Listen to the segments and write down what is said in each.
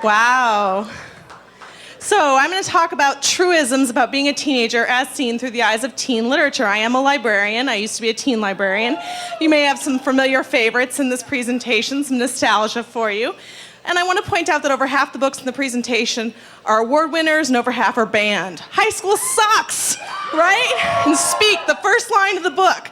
Wow. So I'm going to talk about truisms about being a teenager as seen through the eyes of teen literature. I am a librarian. I used to be a teen librarian. You may have some familiar favorites in this presentation, some nostalgia for you. And I want to point out that over half the books in the presentation are award winners and over half are banned. High school sucks, right? And speak, the first line of the book.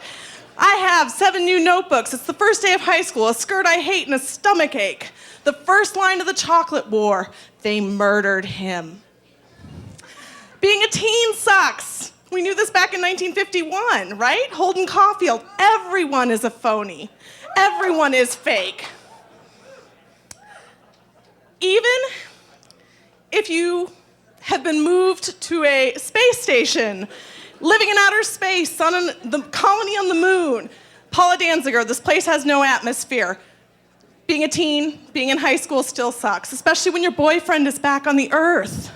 I have 7 new notebooks. It's the first day of high school, a skirt I hate and a stomach ache. The first line of The Chocolate War, they murdered him. Being a teen sucks. We knew this back in 1951, right? Holden Caulfield, everyone is a phony. Everyone is fake. Even if you have been moved to a space station, living in outer space, on the colony on the moon, Paula Danziger, this place has no atmosphere. Being a teen, being in high school still sucks, especially when your boyfriend is back on the earth.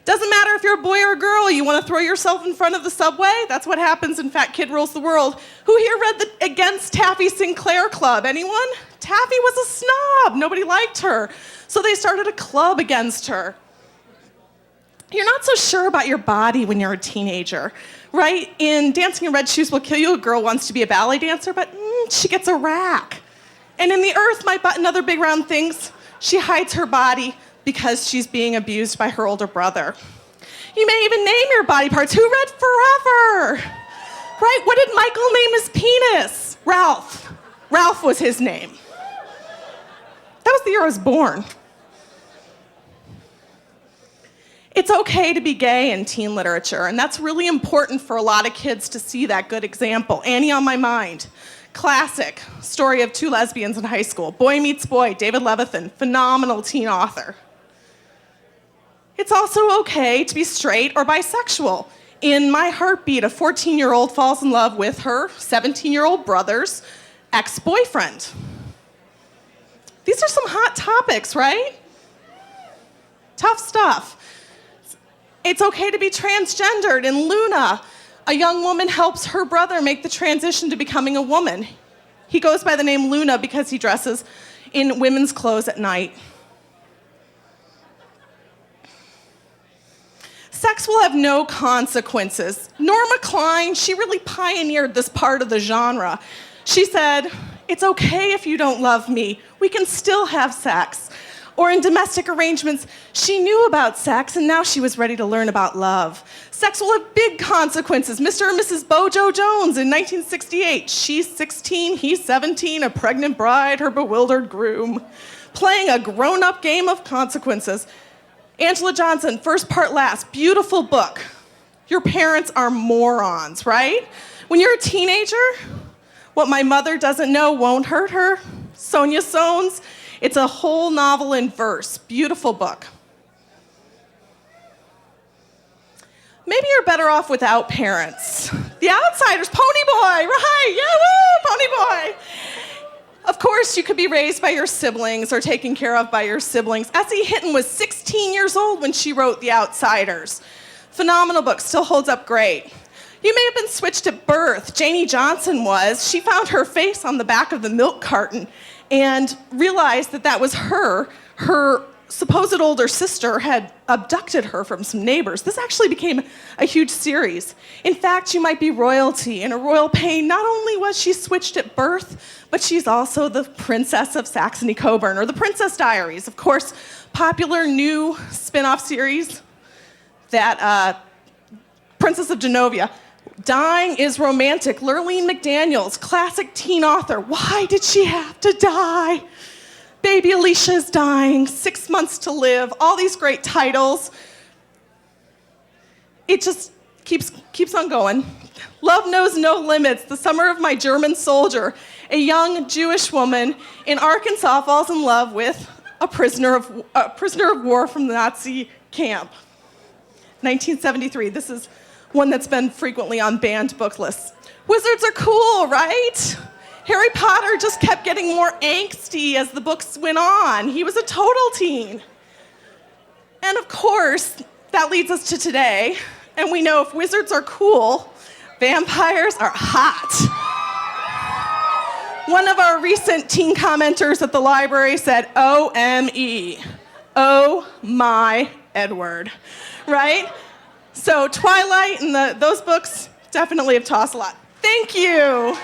Doesn't matter if you're a boy or a girl, you want to throw yourself in front of the subway? That's what happens in Fat Kid Rules the World. Who here read the Against Taffy Sinclair Club? Anyone? Taffy was a snob. Nobody liked her. So they started a club against her. You're not so sure about your body when you're a teenager, right? In Dancing in Red Shoes Will Kill You, a girl wants to be a ballet dancer, but she gets a rack. And in The Earth, My Butt and Other Big Round Things, she hides her body because she's being abused by her older brother. You may even name your body parts. Who read Forever? Right? What did Michael name his penis? Ralph. Ralph was his name. That was the year I was born. It's okay to be gay in teen literature, and that's really important for a lot of kids to see that good example. Annie on My Mind. Classic story of 2 lesbians in high school. Boy Meets Boy, David Levithan, phenomenal teen author. It's also okay to be straight or bisexual. In My Heartbeat, a 14-year-old falls in love with her 17-year-old brother's ex-boyfriend. These are some hot topics, right? Tough stuff. It's okay to be transgendered. In Luna, a young woman helps her brother make the transition to becoming a woman. He goes by the name Luna because he dresses in women's clothes at night. Sex will have no consequences. Norma Klein, she really pioneered this part of the genre. She said, "It's okay if you don't love me. We can still have sex." Or in Domestic Arrangements, she knew about sex and now she was ready to learn about love. Sex will have big consequences. Mr. and Mrs. Bojo Jones in 1968. She's 16, he's 17, a pregnant bride, her bewildered groom. Playing a grown-up game of consequences. Angela Johnson, First Part Last, beautiful book. Your parents are morons, right? When you're a teenager, What My Mother Doesn't Know Won't Hurt Her, Sonia Sones. It's a whole novel in verse. Beautiful book. Maybe you're better off without parents. The Outsiders, Pony Boy, right? Yeah, woo, Pony Boy. Of course, you could be raised by your siblings or taken care of by your siblings. S.E. Hinton was 16 years old when she wrote The Outsiders. Phenomenal book, still holds up great. You may have been switched at birth. Janie Johnson was. She found her face on the back of the milk carton and realized that that was her. Her supposed older sister had abducted her from some neighbors. This actually became a huge series. In fact, you might be royalty. In A Royal Pain, not only was she switched at birth, but she's also the Princess of Saxony-Coburn, or The Princess Diaries. Of course, popular new spin-off series that Princess of Genovia. Dying is Romantic, Lurleen McDaniels, classic teen author. Why did she have to die? Baby Alicia's dying, 6 months to live, all these great titles. It just keeps on going. Love Knows No Limits, The Summer of My German Soldier. A young Jewish woman in Arkansas falls in love with a prisoner of war from the Nazi camp. 1973, this is one that's been frequently on banned book lists. Wizards are cool, right? Harry Potter just kept getting more angsty as the books went on. He was a total teen. And of course, that leads us to today. And we know if wizards are cool, vampires are hot. One of our recent teen commenters at the library said, O-M-E. Oh my Edward, right? So Twilight and those books definitely have taught us a lot. Thank you.